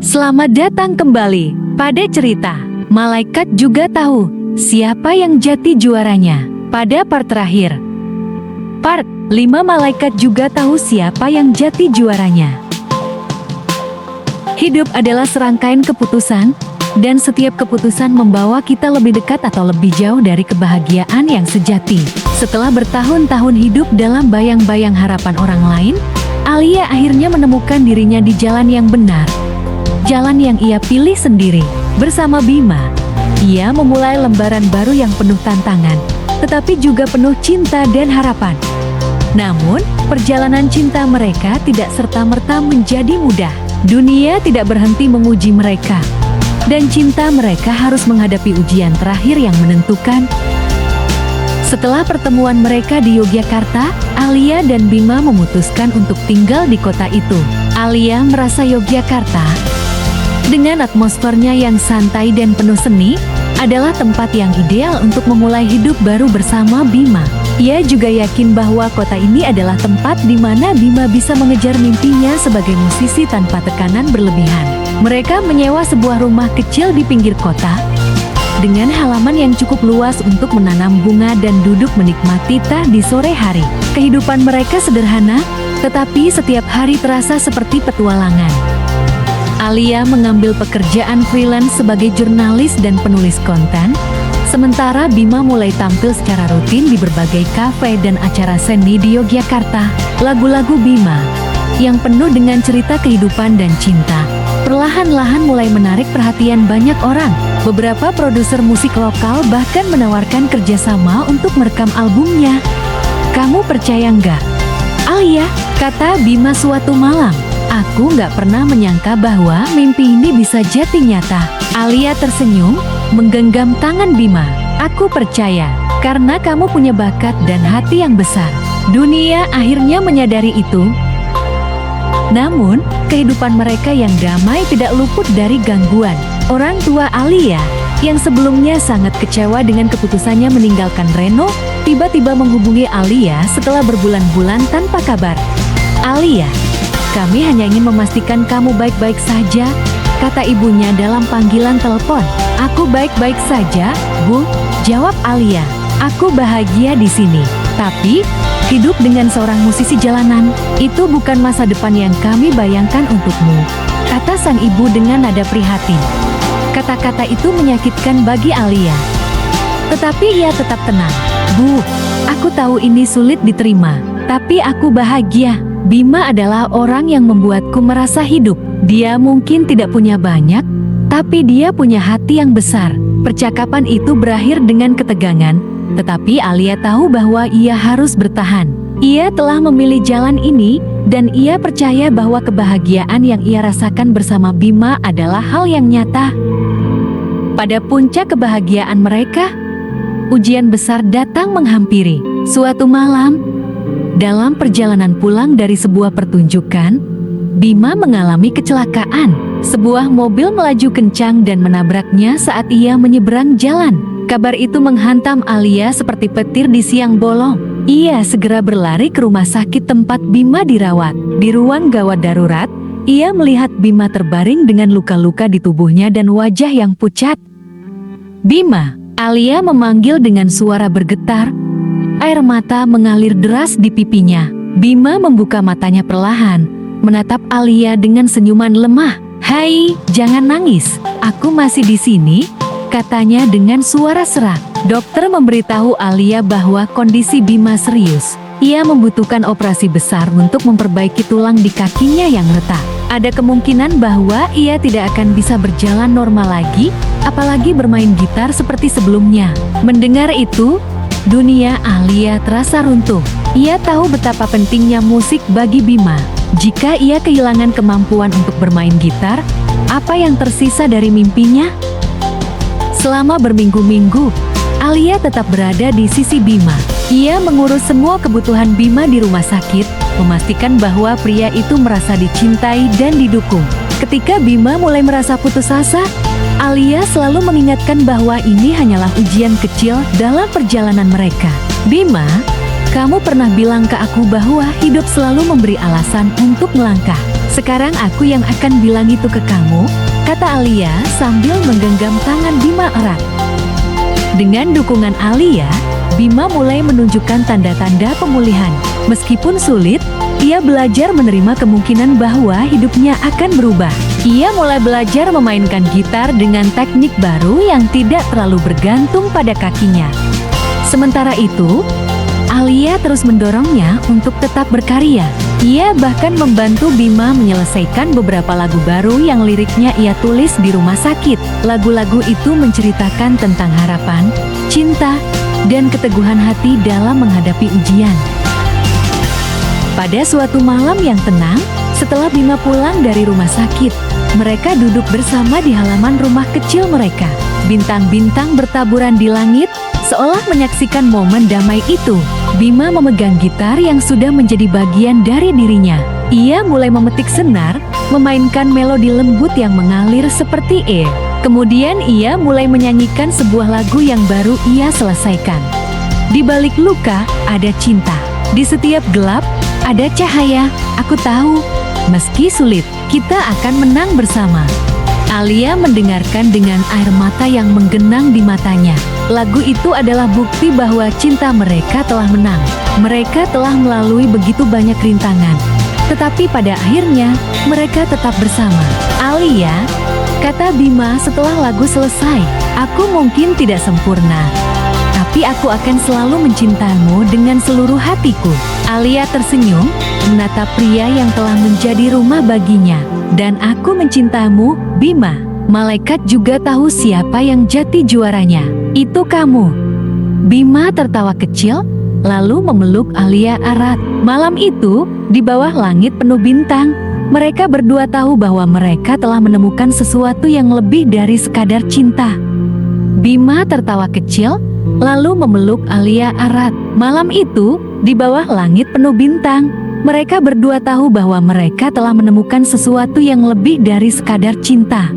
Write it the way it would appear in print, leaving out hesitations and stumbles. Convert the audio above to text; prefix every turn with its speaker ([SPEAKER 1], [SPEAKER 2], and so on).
[SPEAKER 1] Selamat datang kembali pada cerita. Malaikat juga tahu siapa yang jati juaranya. Pada part terakhir, part 5, malaikat juga tahu siapa yang jati juaranya. Hidup adalah serangkaian keputusan, dan setiap keputusan membawa kita lebih dekat atau lebih jauh dari kebahagiaan yang sejati. Setelah bertahun-tahun hidup dalam bayang-bayang harapan orang lain, Alia akhirnya menemukan dirinya di jalan yang benar. Jalan yang ia pilih sendiri. Bersama Bima, ia memulai lembaran baru yang penuh tantangan, tetapi juga penuh cinta dan harapan. Namun, perjalanan cinta mereka tidak serta-merta menjadi mudah. Dunia tidak berhenti menguji mereka, dan cinta mereka harus menghadapi ujian terakhir yang menentukan. Setelah pertemuan mereka di Yogyakarta, Alia dan Bima memutuskan untuk tinggal di kota itu. Alia merasa Yogyakarta, dengan atmosfernya yang santai dan penuh seni, adalah tempat yang ideal untuk memulai hidup baru bersama Bima. Ia juga yakin bahwa kota ini adalah tempat di mana Bima bisa mengejar mimpinya sebagai musisi tanpa tekanan berlebihan. Mereka menyewa sebuah rumah kecil di pinggir kota, dengan halaman yang cukup luas untuk menanam bunga dan duduk menikmati teh di sore hari. Kehidupan mereka sederhana, tetapi setiap hari terasa seperti petualangan. Alia mengambil pekerjaan freelance sebagai jurnalis dan penulis konten, sementara Bima mulai tampil secara rutin di berbagai kafe dan acara seni di Yogyakarta. Lagu-lagu Bima, yang penuh dengan cerita kehidupan dan cinta, perlahan-lahan mulai menarik perhatian banyak orang. Beberapa produser musik lokal bahkan menawarkan kerjasama untuk merekam albumnya. "Kamu percaya nggak, Alia?" kata Bima suatu malam. "Aku nggak pernah menyangka bahwa mimpi ini bisa jadi nyata." Alia tersenyum, menggenggam tangan Bima. "Aku percaya, karena kamu punya bakat dan hati yang besar." Dunia akhirnya menyadari itu. Namun, kehidupan mereka yang damai tidak luput dari gangguan. Orang tua Alia, yang sebelumnya sangat kecewa dengan keputusannya meninggalkan Reno, tiba-tiba menghubungi Alia setelah berbulan-bulan tanpa kabar. "Alia, kami hanya ingin memastikan kamu baik-baik saja," kata ibunya dalam panggilan telepon. "Aku baik-baik saja, Bu," jawab Alia. "Aku bahagia di sini. Tapi, hidup dengan seorang musisi jalanan, itu bukan masa depan yang kami bayangkan untukmu," kata sang ibu dengan nada prihatin. Kata-kata itu menyakitkan bagi Alia. Tetapi ia tetap tenang. "Bu, aku tahu ini sulit diterima, tapi aku bahagia. Bima adalah orang yang membuatku merasa hidup. Dia mungkin tidak punya banyak, tapi dia punya hati yang besar." Percakapan itu berakhir dengan ketegangan, tetapi Alia tahu bahwa ia harus bertahan. Ia telah memilih jalan ini, dan ia percaya bahwa kebahagiaan yang ia rasakan bersama Bima adalah hal yang nyata. Pada puncak kebahagiaan mereka, ujian besar datang menghampiri. Suatu malam, dalam perjalanan pulang dari sebuah pertunjukan, Bima mengalami kecelakaan. Sebuah mobil melaju kencang dan menabraknya saat ia menyeberang jalan. Kabar itu menghantam Alia seperti petir di siang bolong. Ia segera berlari ke rumah sakit tempat Bima dirawat. Di ruang gawat darurat, ia melihat Bima terbaring dengan luka-luka di tubuhnya dan wajah yang pucat. "Bima," Alia memanggil dengan suara bergetar. Air mata mengalir deras di pipinya. Bima membuka matanya perlahan, menatap Alia dengan senyuman lemah. "Hai, jangan nangis. Aku masih di sini," katanya dengan suara serak. Dokter memberitahu Alia bahwa kondisi Bima serius. Ia membutuhkan operasi besar untuk memperbaiki tulang di kakinya yang retak. Ada kemungkinan bahwa ia tidak akan bisa berjalan normal lagi, apalagi bermain gitar seperti sebelumnya. Mendengar itu, dunia Alia terasa runtuh. Ia tahu betapa pentingnya musik bagi Bima. Jika ia kehilangan kemampuan untuk bermain gitar, apa yang tersisa dari mimpinya? Selama berminggu-minggu, Alia tetap berada di sisi Bima. Ia mengurus semua kebutuhan Bima di rumah sakit, memastikan bahwa pria itu merasa dicintai dan didukung. Ketika Bima mulai merasa putus asa, Alia selalu mengingatkan bahwa ini hanyalah ujian kecil dalam perjalanan mereka. "Bima, kamu pernah bilang ke aku bahwa hidup selalu memberi alasan untuk melangkah. Sekarang aku yang akan bilang itu ke kamu, kata Alia sambil menggenggam tangan Bima erat. Dengan dukungan Alia, Bima mulai menunjukkan tanda-tanda pemulihan. Meskipun sulit, ia belajar menerima kemungkinan bahwa hidupnya akan berubah. Ia mulai belajar memainkan gitar dengan teknik baru yang tidak terlalu bergantung pada kakinya. Sementara itu, Alia terus mendorongnya untuk tetap berkarya. Ia bahkan membantu Bima menyelesaikan beberapa lagu baru yang liriknya ia tulis di rumah sakit. Lagu-lagu itu menceritakan tentang harapan, cinta, dan keteguhan hati dalam menghadapi ujian. Pada suatu malam yang tenang, setelah Bima pulang dari rumah sakit, mereka duduk bersama di halaman rumah kecil mereka. Bintang-bintang bertaburan di langit, seolah menyaksikan momen damai itu. Bima memegang gitar yang sudah menjadi bagian dari dirinya. Ia mulai memetik senar, memainkan melodi lembut yang mengalir seperti E. Kemudian ia mulai menyanyikan sebuah lagu yang baru ia selesaikan. Di balik luka, ada cinta. Di setiap gelap, ada cahaya. Aku tahu, meski sulit, kita akan menang bersama. Alia mendengarkan dengan air mata yang menggenang di matanya. Lagu itu adalah bukti bahwa cinta mereka telah menang. Mereka telah melalui begitu banyak rintangan. Tetapi pada akhirnya, mereka tetap bersama. Alia, kata Bima setelah lagu selesai, aku mungkin tidak sempurna, tapi aku akan selalu mencintaimu dengan seluruh hatiku. Alia tersenyum, menatap pria yang telah menjadi rumah baginya. Dan aku mencintaimu, Bima. Malaikat juga tahu siapa yang jati juaranya. Itu kamu. Bima tertawa kecil, lalu memeluk Alia erat. Malam itu, di bawah langit penuh bintang, mereka berdua tahu bahwa mereka telah menemukan sesuatu yang lebih dari sekadar cinta. Bima tertawa kecil, lalu memeluk Alia erat. Malam itu, di bawah langit penuh bintang, mereka berdua tahu bahwa mereka telah menemukan sesuatu yang lebih dari sekadar cinta.